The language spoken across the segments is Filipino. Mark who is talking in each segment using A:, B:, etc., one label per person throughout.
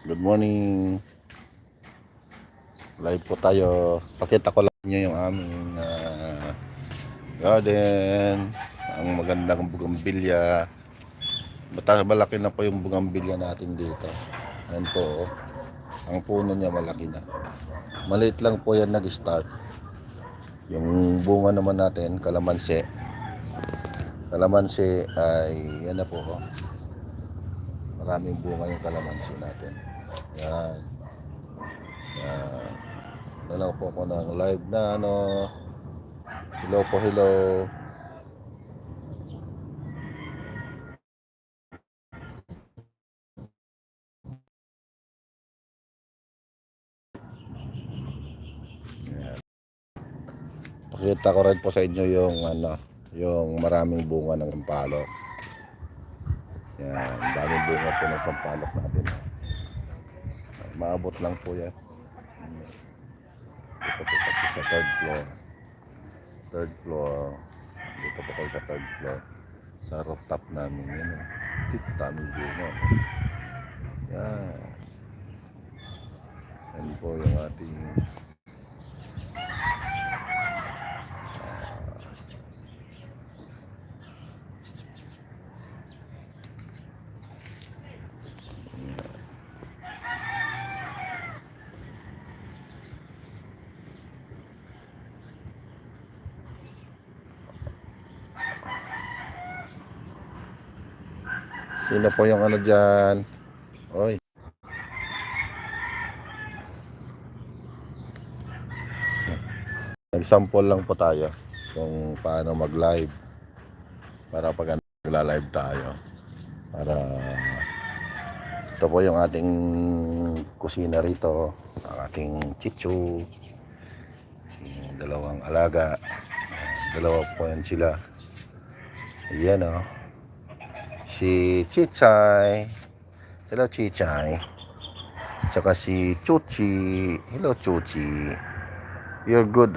A: Good morning. Live po tayo. Pakita ko lang niyo yung aming garden. Ang magandang bugambilya. Malaki na po yung bugambilya natin dito. Ayan po. Ang puno niya malaki na. Maliit lang po yan nag-start. Yung bunga naman natin, kalamansi. Kalamansi ay yan na po. Maraming bunga yung kalamansi natin. Yan. Yan. Dalaw po ako ng live na hello po, hello. Yan. Pakita ko rin po sa inyo yung yung maraming bunga ng sampalok. Yan, daming bunga po ng sampalok natin. Maabot lang po yan. Dito po kasi sa third floor. Dito po kayo sa third floor. Sa rooftop namin yun. Daming bunga. Yan. Yan po yung ating sino po yung dyan? Oy. Nag-sample lang po tayo kung paano mag-live para pag nagla-live tayo para ito po yung ating kusina rito, ang ating chichu, yung dalawang alaga, dalawa po yan sila. Ayan si Chichay, hello Chichay, saka si Chuchi, hello Chuchi. You're good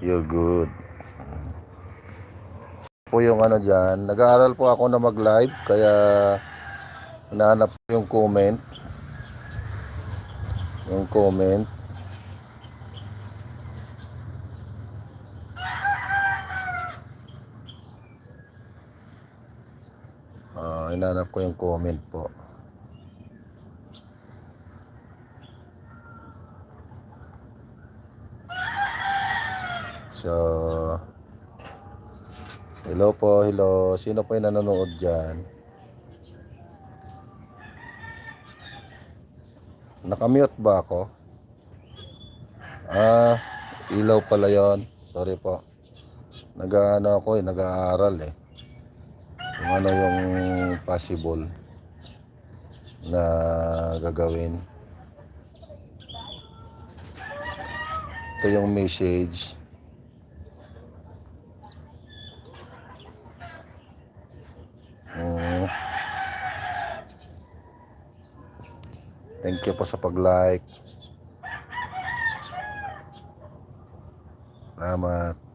A: you're good po yung dyan. Nag-aaral po ako na mag-live kaya hinahanap ko yung comment hinahanap ko yung comment po. So hello po, hello. Sino po yung nanonood dyan? Nakamute ba ako? Ilaw pala yon. Sorry po. Nag-aaral kung yung possible na gagawin. Ito yung message. Thank you po sa pag-like. Salamat.